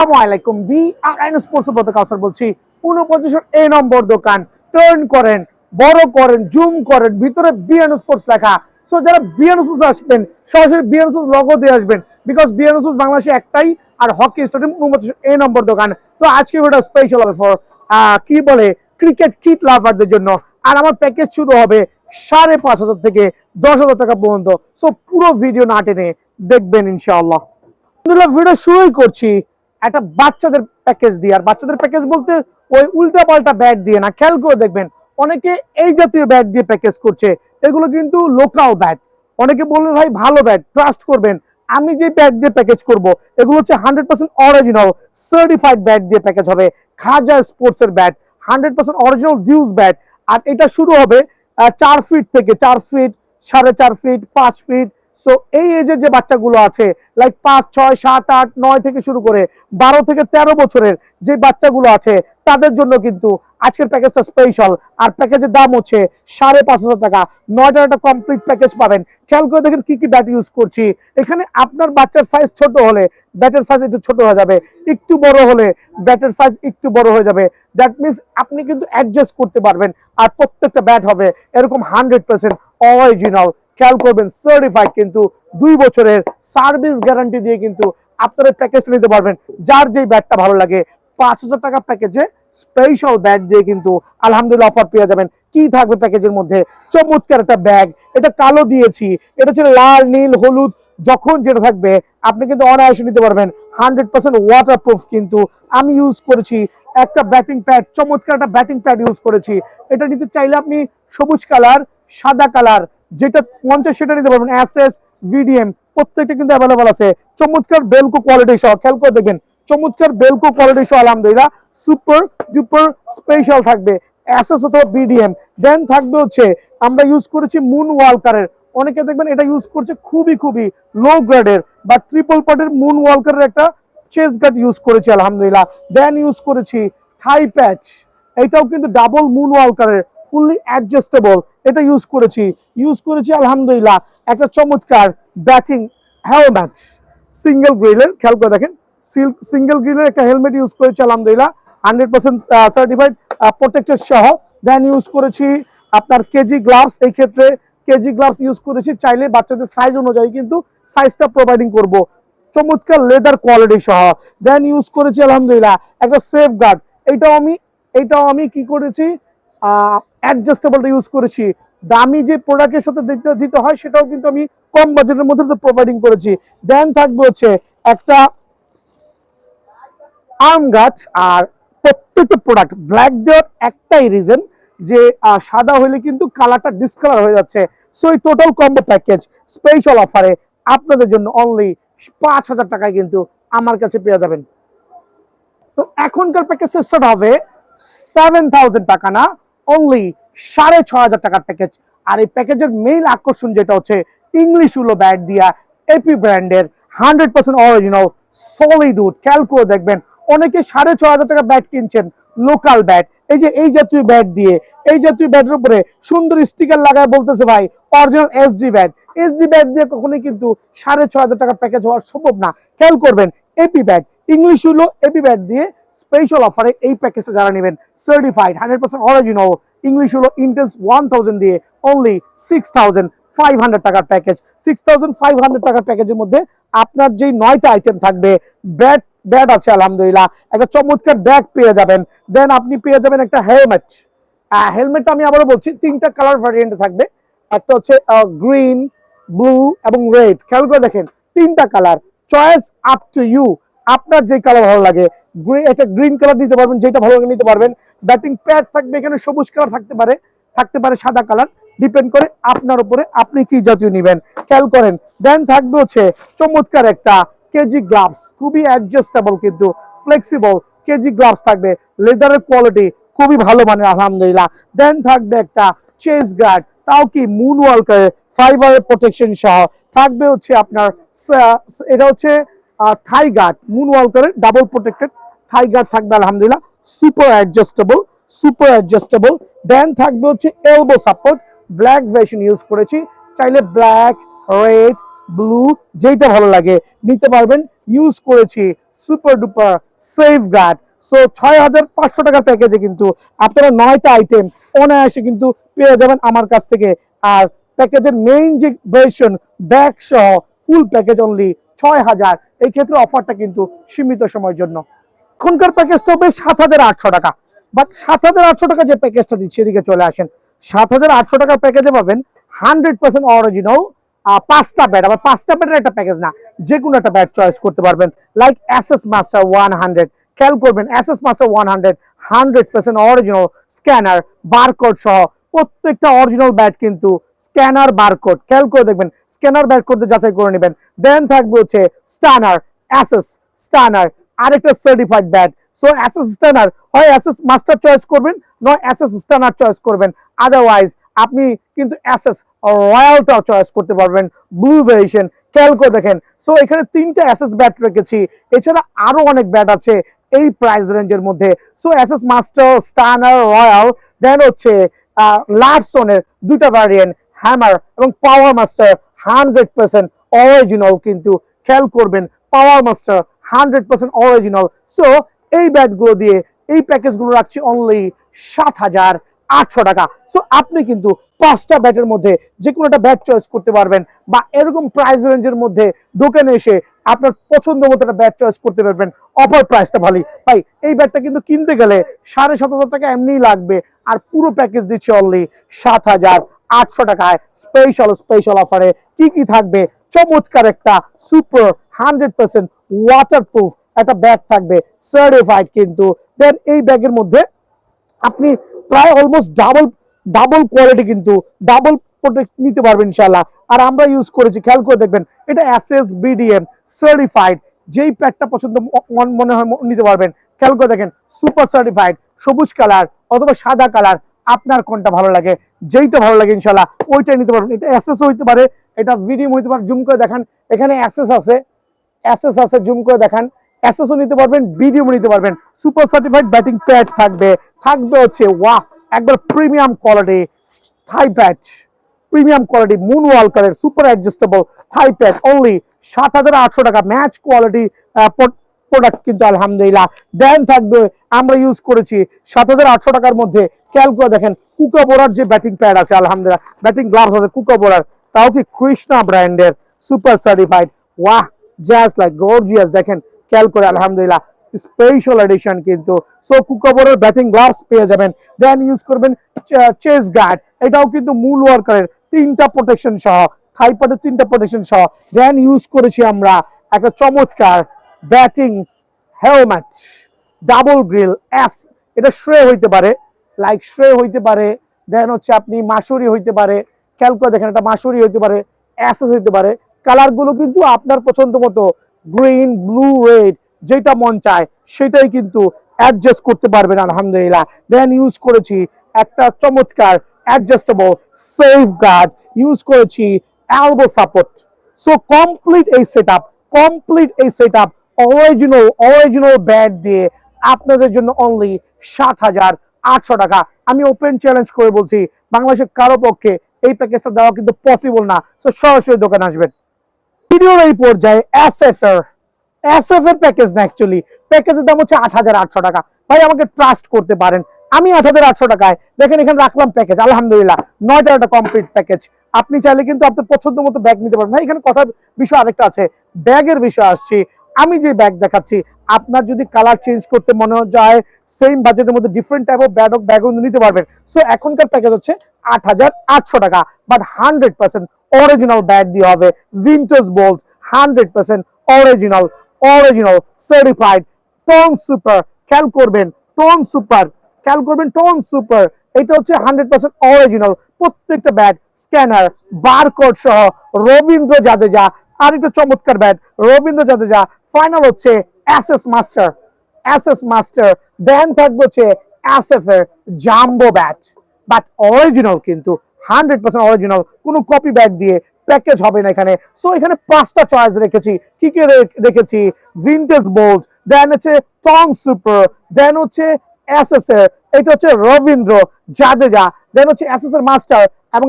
আসসালামাইকুম BRN sports বলতে কাউসার বলছি 49 এ নম্বর দোকান টার্ন করেন বড় করেন জুম করেন ভিতরে বিআরএন স্পোর্টস লেখা সো যারা বিআরএন স্পোর্টস আসবেন সরাসরি বিআরএন স্পোর্টস লোগো দিয়ে আসবেন বিকজ বিআরএন স্পোর্টস বাংলাদেশে একটাই আর হকি স্টেডিয়াম 49 এ নম্বর দোকান তো আজকে ভিডিওটা স্পেশাল হবে ফর কি বলে ক্রিকেট কিট লাভারদের জন্য আর আমার প্যাকেজ শুরু হবে 5,500 থেকে 10,000 টাকা পর্যন্ত সো পুরো ভিডিও না টেনে দেখবেন ইনশাআল্লাহ ভিডিও শুরুই করছি একটা বাচ্চাদের প্যাকেজ দিয়ে আর বাচ্চাদের প্যাকেজ বলতে ওই উল্টা পাল্টা ব্যাট দিয়ে না খেয়াল করে দেখবেন অনেকে এই জাতীয় ব্যাট দিয়ে প্যাকেজ করছে এগুলো কিন্তু লোকাল ব্যাট অনেকে বলবেন ভাই ভালো ব্যাট ট্রাস্ট করবেন আমি যে ব্যাট দিয়ে প্যাকেজ করব এগুলো হচ্ছে 100% অরিজিনাল সার্টিফাইড ব্যাট দিয়ে প্যাকেজ হবে খাজা স্পোর্টস এর ব্যাট 100% অরিজিনাল জিউস ব্যাট আর এটা শুরু হবে 4 ফিট থেকে 4 ফিট 4.5 ফিট 5 ফিট সো এই এজের যে বাচ্চাগুলো আছে লাইক 5 6 7 8 9 থেকে শুরু করে 12 থেকে 13 বছরের যে বাচ্চাগুলো আছে তাদের জন্য কিন্তু আজকের প্যাকেজটা স্পেশাল আর প্যাকেজের দাম হচ্ছে 5,500 টাকা 9টার একটা কমপ্লিট প্যাকেজ পাবেন খেয়াল করে দেখেন কি কি ব্যাট ইউজ করছি এখানে আপনার বাচ্চার সাইজ ছোট হলে ব্যাটের সাইজ একটু ছোট হয়ে যাবে একটু বড় হলে ব্যাটের সাইজ একটু বড় হয়ে যাবে দ্যাট মিন্স আপনি কিন্তু অ্যাডজাস্ট করতে পারবেন আর প্রত্যেকটা ব্যাট হবে এরকম 100% অরিজিনাল খেয়াল করবেন সার্টিফাইড কিন্তু 2 বছরের সার্ভিস গ্যারান্টি দিয়ে কিন্তু আপনারা প্যাকেজটা নিতে পারবেন যার যেই ব্যাটটা ভালো লাগে 5,000 টাকা প্যাকেজে স্পেশাল ব্যাট দিয়ে কিন্তু আলহামদুলিল্লাহ অফার পেয়ে যাবেন কি থাকবে প্যাকেজের মধ্যে চমৎকার একটা ব্যাগ এটা কালো দিয়েছি এটা ছিল লাল নীল হলুদ যখন যেটা থাকবে আপনি কিন্তু অনায়াসে নিতে পারবেন 100% ওয়াটারপ্রুফ কিন্তু আমি ইউজ করেছি একটা ব্যাটিং প্যাড চমৎকার একটা ব্যাটিং প্যাড ইউজ করেছি এটা নিতে চাইলে আপনি সবুজ কালার সাদা কালার যেটা মঞ্চে সেটা নিতে পারবেন এসএস ভিডিএম প্রত্যেকটা কিন্তু অ্যাভেলেবল আছে চমৎকার বেলকো কোয়ালিটি সহ খেয়াল করে দেখবেন চমৎকার বেলকো কোয়ালিটি সহ আলহামদুলিল্লাহ সুপার ডুপার স্পেশাল থাকবে এসএস অথবা বিডিএম দেন থাকবে হচ্ছে আমরা ইউজ করেছি মুন ওয়ালকারের অনেকে দেখবেন এটা ইউজ করছে খুবই লো গ্রেডের বা ট্রিপল পার্টের মুন ওয়ালকারের একটা চেস গার্ড ইউজ করেছি আলহামদুলিল্লাহ দেন ইউজ করেছি থাই প্যাচ এটাও কিন্তু ডাবল মুন ওয়ালকারের ফুললি অ্যাডজাস্টেবল এটা ইউজ করেছি আলহামদুলিল্লাহ একটা চমৎকার ব্যাটিং হেলমেট সিঙ্গেল গ্রিলের খেয়াল করে দেখেন সিঙ্গেল গ্রিলের একটা হেলমেট ইউজ করেছি আলহামদুলিল্লাহ 100% সার্টিফাইড প্রোটেক্টেড সহ দেন ইউজ করেছি আপনার কেজি গ্লাভস এই ক্ষেত্রে কেজি গ্লাভস ইউজ করেছি চাইলে বাচ্চাদের সাইজ অনুযায়ী কিন্তু সাইজটা প্রোভাইডিং করব চমৎকার লেদার কোয়ালিটি সহ দেন ইউজ করেছি আলহামদুলিল্লাহ একটা সেফ গার্ড এইটাও আমি কি করেছি অ্যাডজাস্টেবলটা ইউজ করেছি দামি যে প্রোডাক্টের সাথে দিতে হয় সেটাও কিন্তু আমি কম বাজেটের মধ্যে প্রোভাইডিং করেছি দেন থাকবে হচ্ছে একটা আর্ম গার্ড আর প্রত্যেকটা প্রোডাক্ট ব্ল্যাক দেওয়ার একটাই রিজন যে সাদা হলে কিন্তু কালারটা ডিসকালার হয়ে যাচ্ছে সো এই টোটাল কম্বো প্যাকেজ স্পেশাল অফারে আপনাদের জন্য অনলি 5,000 টাকায় কিন্তু আমার কাছে পেয়ে যাবেন তো এখনকার প্যাকেজটা স্টার্ট হবে 7,000 টাকা না অনলি 6,500 টাকার প্যাকেজ আর এই প্যাকেজের মেইন আকর্ষণ যেটা হচ্ছে ইংলিশ উলো ব্যাট দিয়া এপি ব্র্যান্ডের 100% অরিজিনাল সলিড উড খেয়াল করে দেখবেন অনেকে 6,500 টাকা ব্যাট কিনছেন লোকাল ব্যাট এই জাতীয় ব্যাট দিয়ে এই জাতীয় ব্যাটের উপরে সুন্দর স্টিকার লাগায় বলতেছে ভাই অরিজিনাল এসজি ব্যাট দিয়ে কখনোই কিন্তু 6,500 টাকা প্যাকেজ হওয়া সম্ভব না খেয়াল করবেন AP bat English willow AP bat দিয়ে স্পেশাল অফারে এই প্যাকেজটা যারা নেবেন সার্টিফাইড 100% অরিজিনাল ইংলিশ হলো ইন্টেন্স 1000 দিয়ে অনলি 6,500 টাকার প্যাকেজ 6,500 টাকার প্যাকেজের মধ্যে আপনার যেই 9টা আইটেম থাকবে ব্যাট আছে আলহামদুলিল্লাহ একটা চমৎকার ব্যাগ পেয়ে যাবেন দেন আপনি পেয়ে যাবেন একটা হেলমেটটা আমি আবারও বলছি 3টা কালার ভ্যারিয়েন্টে থাকবে একটা হচ্ছে গ্রিন ব্লু এবং রেড খেয়াল করে দেখেন 3টা colour choice up to you আপনার যে কালার ভালো লাগে এটা গ্রিন কালার দিতে পারবেন যেটা ভালো লাগে নিতে পারবেন ব্যাটিং প্যাড থাকবে এখানে সবুজ কালার থাকতে পারে সাদা কালার ডিপেন্ড করে আপনার উপরে আপনি কি জাতীয় নেবেন খেয়াল করেন দেন থাকবে হচ্ছে চমৎকার একটা কেজি গ্লাভস খুবই অ্যাডজাস্টেবল কিন্তু ফ্লেক্সিবল কেজি গ্লাভস থাকবে লেদারের কোয়ালিটি খুবই ভালো মানের আলহামদুলিল্লাহ দেন থাকবে একটা চেস গার্ড তাও কি মুন ওয়ালকারের ফাইবারের প্রোটেকশন সহ থাকবে হচ্ছে আপনার এটা হচ্ছে থাই গার্ড মুন ওয়ালকারের ডাবল প্রোটেক্টেড থাই গার্ড থাকবে আলহামদুলিল্লাহ সুপার অ্যাডজাস্টেবল দেন থাকবে হচ্ছে elbow support black version use করেছি চাইলে ব্ল্যাক রেড ব্লু, যেটা ভালো লাগে নিতে পারবেন। ইউজ করেছি super duper safe guard. So 6,500 টাকার প্যাকেজে কিন্তু আপনারা 9টা আইটেম অনায়াসে কিন্তু পেয়ে যাবেন আমার কাছ থেকে। আর প্যাকেজের মেইন যে ভার্সন ব্যাগ সহ ফুল প্যাকেজ অনলি 6,000। এই ক্ষেত্রে অফারটা কিন্তু সীমিত সময়ের জন্য। এখনকার প্যাকেজটা হবে 7,800 টাকা। বাট 7,800 টাকা যে প্যাকেজটা দিচ্ছে, এদিকে চলে আসেন। 7,800 টাকার প্যাকেজে পাবেন 100% অরিজিনাল 5টা ব্যাট। আবার 5টা ব্যাটের একটা প্যাকেজ না, যে কোনো একটা ব্যাট চয়েস করতে পারবেন। লাইক এসএস মাস্টার 100, খেয়াল করবেন SS master 100 100% original scanner barcode সহ প্রত্যেকটা অরিজিনাল ব্যাট কিন্তু স্ক্যানার বারকোড, খেয়াল করে দেখবেন স্ক্যানার বারকোড দিয়ে যাচাই করে নেবেন। দেন থাকবে হচ্ছে স্টানার এসএস স্টানার, আরেকটা certified bat. So SS Stunner হয় এসএস মাস্টার চয়েস করবেন, নয় এসএস স্টানার চয়েস করবেন। আদারওয়াইজ আপনি কিন্তু এসএস রয়্যালটাও চয়েস করতে পারবেন, ব্লু ভেরিয়েশন। খেয়াল করে দেখেন। সো এখানে 3টা এসএস ব্যাট রেখেছি, এছাড়া আরো অনেক ব্যাট আছে এই প্রাইস রেঞ্জের মধ্যে। So SS master, stunner, royal, then হচ্ছে লার্সনের 2টা ভ্যারিয়েন্ট, হ্যামার এবং পাওয়ার মাস্টার 100% অরিজিনাল কিন্তু। খেয়াল করবেন পাওয়ার মাস্টার 100% অরিজিনাল। সো এই ব্যাটগুলো দিয়ে এই প্যাকেজগুলো রাখছি অনলি 7,800 টাকা। সো আপনি কিন্তু 5টা ব্যাটের মধ্যে যে কোনো একটা ব্যাট চয়েস করতে পারবেন, বা এরকম প্রাইস রেঞ্জের মধ্যে দোকানে এসে আপনার পছন্দ মতো একটা ব্যাট চয়েস করতে পারবেন। অফার প্রাইসটা ভালোই ভাই। এই ব্যাটটা কিন্তু কিনতে গেলে 7,500 টাকা এমনিই লাগবে, আর পুরো প্যাকেজ দিচ্ছে অনলি 7,800 টাকায় স্পেশাল অফারে। কি কি থাকবে? চমৎকার একটা সুপার 100% ওয়াটারপ্রুফ একটা ব্যাগ থাকবে, সার্টিফাইড কিন্তু। দেন এই ব্যাগের মধ্যে আপনি প্রায় অলমোস্ট ডাবল কোয়ালিটি কিন্তু ডাবল প্রোটেক্ট নিতে পারবেন ইনশাআল্লাহ। আর আমরা ইউজ করেছি, খেয়াল করে দেখবেন এটা এসএস বিডিএম সার্টিফাইড। যেই প্যাকটা পছন্দ মনে হয় নিতে পারবেন। খেয়াল করে দেখেন সুপার সার্টিফাইড, সবুজ কালার অথবা সাদা কালার, আপনার কোনটা ভালো লাগে, যেইটা ভালো লাগে ইনশাআল্লাহ ওইটাই নিতে পারবেন। এটা এসএস হইতে পারে, এটা বিডিএম হইতে পারে। জুম করে দেখান, এখানে এসএস আছে, জুম করে দেখান। এসএসও নিতে পারবেন, বিডিও নিতে পারবেন। সুপার সার্টিফাইড ব্যাটিং প্যাড থাকবে হচ্ছে ওয়াহ একবার premium quality thigh pad, premium quality moon ওয়ালকারের super adjustable thigh pad only 7,800 টাকা। ম্যাচ কোয়ালিটি প্রোডাক্ট কিন্তু আলহামদুলিল্লাহ। দেন থাকবে আমরা ইউজ করেছি 7,800 টাকার মধ্যে। খেয়াল করে দেখেন কুকাবোরার যে ব্যাটিং প্যাড আছে, আলহামদুলিল্লাহ ব্যাটিং গ্লাভস আছে কুকাবোরার, তাও কি কৃষ্ণা ব্র্যান্ডের সুপার সার্টিফাইড। ওয়াহ জাস্ট লাইক গর্জিয়াস। দেখেন খেয়াল করে আলহামদুলিল্লাহ স্পেশাল এডিশন কিন্তু। সো কুকাবোরার ব্যাটিং গ্লাভস পেয়ে যাবেন। দেন ইউজ করবেন চেস গার্ড, এটাও কিন্তু মূল ওয়ার্কারের 3টা প্রোটেকশন সহ, থাই প্যাডের 3টা প্রোটেকশন সহ। দেন ইউজ করেছি আমরা একটা চমৎকার batting helmet, double grill S. এটা শ্রে হইতে পারে, লাইক শ্রে হইতে পারে। দেন হচ্ছে আপনি মাসুরি হইতে পারে, খেয়াল করে দেখেন এটা মাসুরি হইতে পারে, অ্যাসেস হইতে পারে। কালারগুলো কিন্তু আপনার পছন্দ মতো গ্রিন, ব্লু, রেড যেটা মন চায় সেটাই কিন্তু অ্যাডজাস্ট করতে পারবেন আলহামদুলিল্লাহ। দেন ইউজ করেছি একটা চমৎকার অ্যাডজাস্টেবল সেফ গার্ড, ইউজ করেছি এলবো সাপোর্ট। সো কমপ্লিট এই সেটআপ অরিজিনাল ব্যাট দিয়ে আপনাদের জন্য অনলি 7,800 টাকা। আমি ওপেন চ্যালেঞ্জ করে বলছি বাংলাদেশের কারো পক্ষে এই প্যাকেজটা দেওয়া কিন্তু পসিবল না। সো সরাসরি দোকানে আসবেন। ভিডিওর এই পর্যায়ে এসএফ এর প্যাকেজ না, অ্যাকচুয়ালি প্যাকেজের দাম হচ্ছে 8,800 টাকা। ভাই আমাকে ট্রাস্ট করতে পারেন, আমি 8,800 টাকায় দেখেন এখানে রাখলাম প্যাকেজ আলহামদুলিল্লাহ 9টা একটা কমপ্লিট প্যাকেজ। আপনি চাইলে কিন্তু আপনার পছন্দ মতো ব্যাগ নিতে পারবেন। ভাই এখানে কথার বিষয় আরেকটা আছে, ব্যাগের বিষয় আসছি। আমি যে ব্যাগ দেখাচ্ছি আপনার যদি কালার চেঞ্জ করতে মনে যায়, সেম বাজেটের মধ্যে ডিফারেন্ট টাইপ অফ ব্যাগও নিতে পারবেন। সো এখনকার প্যাকেজ হচ্ছে 8,800 টাকা, বাট 100% অরিজিনাল ব্যাগ দিয়ে হবে, vintage bolt 100% original certified tone super. খেয়াল করবেন টোন সুপার, এটা হচ্ছে 100% অরিজিনাল। প্রত্যেকটা ব্যাট স্ক্যানার বারকোড সহ রবীন্দ্র জাদেজা, আর একটা চমৎকার ব্যাট রবীন্দ্র জাদেজা। ফাইনাল হচ্ছে এসএস মাস্টার। দেন থাকবে হচ্ছে এসএফ এর জাম্বো ব্যাট, বাট অরিজিনাল কিন্তু 100% অরিজিনাল, কোনো কপি ব্যাগ দিয়ে প্যাকেজ হবে না এখানে। সো এখানে 5টা চয়েস রেখেছি। কি কি রেখেছি? ভিন্টেজ বোল্ট, দেন হচ্ছে টং সুপার, দেন হচ্ছে এসএস এর, এটা হচ্ছে রবীন্দ্র জাদেজা, দেন হচ্ছে এসএস এর মাস্টার, এবং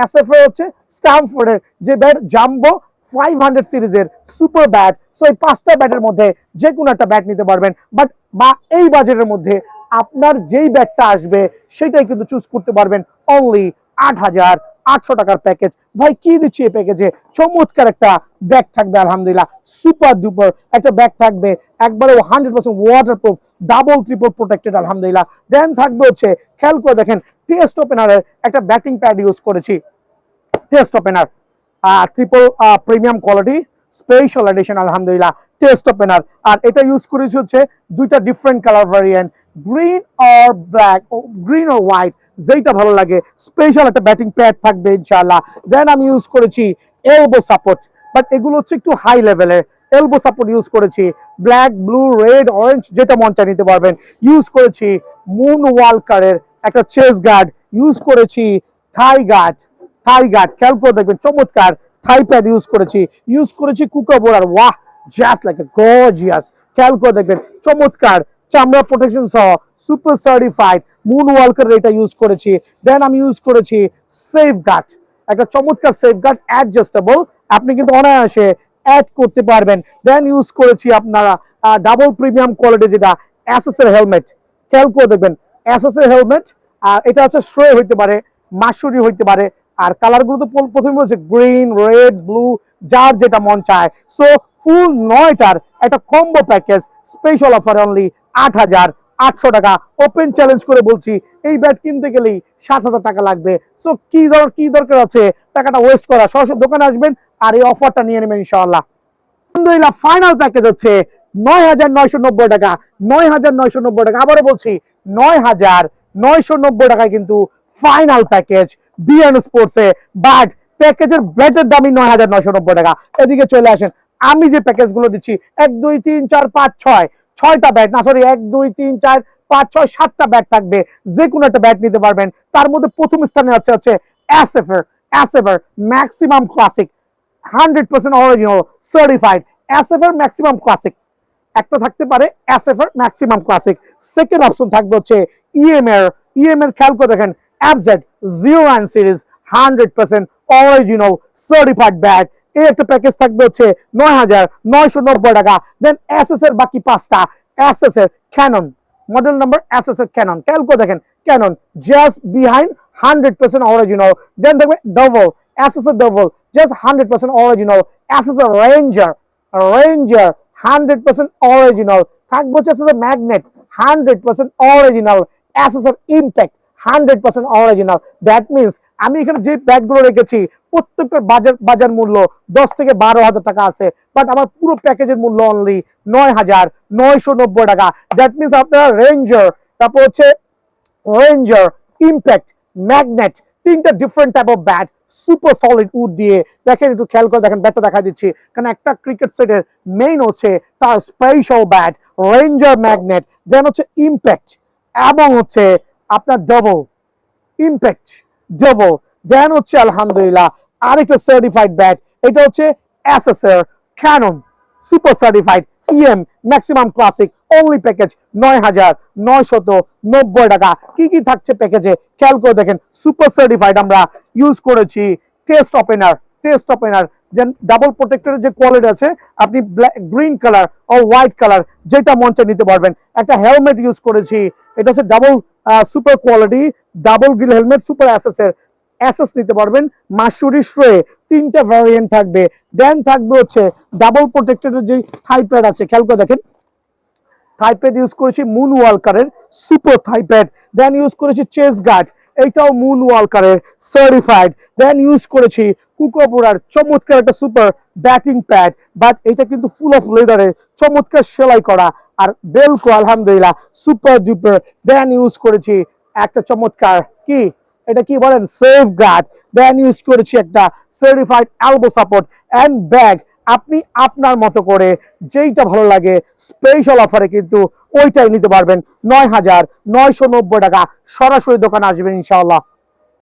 এসএফ এর হচ্ছে স্ট্যামফোর্ডের যে ব্যাট জাম্বো 500 সিরিজের সুপার ব্যাট। সো এই 5টা ব্যাটের মধ্যে যে কোনো একটা ব্যাট নিতে পারবেন, বাট বা এই বাজেটের মধ্যে আপনার যেই ব্যাটটা আসবে সেটাই কিন্তু চুজ করতে পারবেন। অনলি 8,800 টাকার প্যাকেজ। ভাই কি দিচ্ছি এই প্যাকেজে? চমৎকার একটা ব্যাগ থাকবে, আলহামদুলিল্লাহ সুপার ডুপার একটা ব্যাগ থাকবে, একবারে 100% ওয়াটারপ্রুফ, ডাবল ট্রিপল প্রোটেক্টেড, আলহামদুলিল্লাহ। দেন থাকবে হচ্ছে, খেয়াল করে দেখেন, টেস্ট ওপেনারের একটা ব্যাটিং প্যাড ইউজ করেছি, test opener triple premium quality special edition, আলহামদুলিল্লাহ টেস্ট ওপেনার। আর এটা ইউজ করেছি হচ্ছে দুইটা different colour variant, green or black, green or white, যেটা ভালো লাগে। স্পেশাল একটা ব্যাটিং প্যাড থাকবে ইনশাআল্লাহ। দেন আমি ইউজ করেছি এলবো সাপোর্ট, বাট এগুলো হচ্ছে একটু হাই লেভেলের। এলবো সাপোর্ট ইউজ করেছি, ব্ল্যাক, ব্লু, রেড, অরেঞ্জ, যেটা মন চায় নিতে পারবেন। ইউজ করেছি মুন ওয়ালকারের একটা চেস গার্ড, ইউজ করেছি থাই গার্ড, খেয়াল করে দেখবেন চমৎকার থাই প্যাড ইউজ করেছি কুকাবোরার, ওয়াহ জাস্ট লাইক এ গর্জিয়াস। খেয়াল করে দেখবেন চমৎকার চামড়া প্রোটেকশন সহ সুপার সার্টিফাইড মুন ওয়ালকার এটা ইউজ করেছি। দেন আমি ইউজ করেছি সেফ গার্ড, একটা চমৎকার সেফ গার্ড অ্যাডজাস্টেবল, আপনি কিন্তু অনায়াসে অ্যাড করতে পারবেন। দেন ইউজ করেছি আপনারা ডাবল প্রিমিয়াম কোয়ালিটি যেটা অ্যাসেস এর হেলমেট, খেয়াল করে দেখবেন অ্যাসেস এর হেলমেট। আর এটা হচ্ছে স্ট্রে হইতে পারে, মাসুরি হইতে পারে। আর কালার গুলো তো প্রথমে হচ্ছে গ্রিন, রেড, ব্লু, যার যেটা মন চায়। সো ফুল 9টার একটা combo package, special offer only 8,800 টাকা। ওপেন চ্যালেঞ্জ করে বলছি, এই ব্যাট কিনতে গেলেই 7,000 টাকা লাগবে। সো কি দরকার আছে টাকাটা ওয়েস্ট করা? সরাসরি দোকানে আসবেন আর এই অফারটা নিয়ে নেবেন ইনশাআল্লাহ। আলহামদুলিল্লাহ ফাইনাল প্যাকেজ হচ্ছে 9,990 টাকা, 9,990 টাকা। আবারও বলছি 9,990 টাকায় কিন্তু ফাইনাল প্যাকেজ বিএন স্পোর্টসে। বাট প্যাকেজের ব্যাটের দামই 9,990 টাকা। এদিকে চলে আসেন, আমি যে প্যাকেজ গুলো দিচ্ছি 1 2 3 4 5 6 6টা ব্যাট, না সরি 1 2 3 4 5 6 7টা ব্যাট থাকবে, যে কোনো একটা ব্যাট নিতে পারবেন। তার মধ্যে প্রথম স্থানে আছে অ্যাসেফার maximum classic 100% original certified SFR maximum classic একটা থাকতে পারে, SFR maximum classic. Second option থাকবে হচ্ছে ইএম এর খেয়াল করে দেখেন FZ 09 series 100% original certified bat. এই একটা প্যাকেজ থাকবে হচ্ছে 9,990 টাকা। দেন এসএস এর বাকি 5টা, এসএস এর ক্যানন মডেল নাম্বার, এসএস এর ক্যানন, খেয়াল করে দেখেন ক্যানন জাস্ট বিহাইন্ড 100% অরিজিনাল। দেন দেখবে ডাবল এসএস এর ডাবল জাস্ট 100% অরিজিনাল। এসএস এর রেঞ্জার 100% অরিজিনাল থাকবে হচ্ছে। এসএস এর ম্যাগনেট 100% অরিজিনাল। এসএস এর ইম্প্যাক্ট 100% অরিজিনাল। দ্যাট মিনস আমি এখানে যে ব্যাটগুলো রেখেছি প্রত্যেকটার বাজার মূল্য 10 থেকে 12,000 টাকা আছে, বাট আমার পুরো প্যাকেজের মূল্য অনলি 9,990 টাকা। দ্যাট মিনস আপনারা তারপর হচ্ছে ইম্প্যাক্ট, ম্যাগনেট, 3টা different type of bat super solid would দিয়ে। দেখেন একটু খেয়াল করে দেখেন, ব্যাটটা দেখা দিচ্ছি, কারণ একটা ক্রিকেট সেটের মেইন হচ্ছে তার স্পেশাল ব্যাট, রেঞ্জার ম্যাগনেট, দেন হচ্ছে ইম্প্যাক্ট, এবং হচ্ছে আপনার ডাবল ইম্প্যাক্ট ডাবল। দেন হচ্ছে আলহামদুলিল্লাহ আরেকটা সার্টিফাইড ব্যাট, এটা হচ্ছে এসএস এর canon super certified EM maximum classic. Only package 9,990 টাকা। কি থাকছে প্যাকেজে খেয়াল করে দেখেন, সুপার সার্টিফাইড আমরা ইউজ করেছি টেস্ট ওপেনার যে ডাবল প্রোটেক্টরের যে কোয়ালিটি আছে, আপনি গ্রিন কালার ও হোয়াইট কালার যেটা মঞ্চে নিতে পারবেন। একটা হেলমেট ইউজ করেছি, এটা হচ্ছে double super quality double grill helmet, super SS নিতে পারবেন। মাসুরি শ্রে 3টা ভ্যারিয়েন্ট থাকবে। দেন থাকবে হচ্ছে ডাবল প্রোটেক্টরের যে থাইপ্যাড আছে, খেয়াল করে দেখেন থাইপ্যাড ইউজ করেছি মুন ওয়ালকারের সুপার থাইপ্যাড। দেন ইউজ করেছি চেস গার্ড, এইটাও মুন ওয়ালকারের সার্টিফাইড। দেন ইউজ করেছি কুকোবোরার চমৎকার একটা সুপার ব্যাটিং প্যাড, বাট এটা কিন্তু ফুল অফ লেদারের চমৎকার সেলাই করা। আর বেলকো আলহামদুলিল্লাহ সুপার ডুপার। দেন ইউজ করেছি একটা চমৎকার এটা কি বলেন সেফ গার্ড। দেন ইউজ করেছি একটা certified elbow support and bag. আপনি আপনার মতো করে যেইটা ভালো লাগে স্পেশাল অফারে কিন্তু ওইটাই নিতে পারবেন। 9,990 টাকা। সরাসরি দোকানে আসবেন ইনশাআল্লাহ।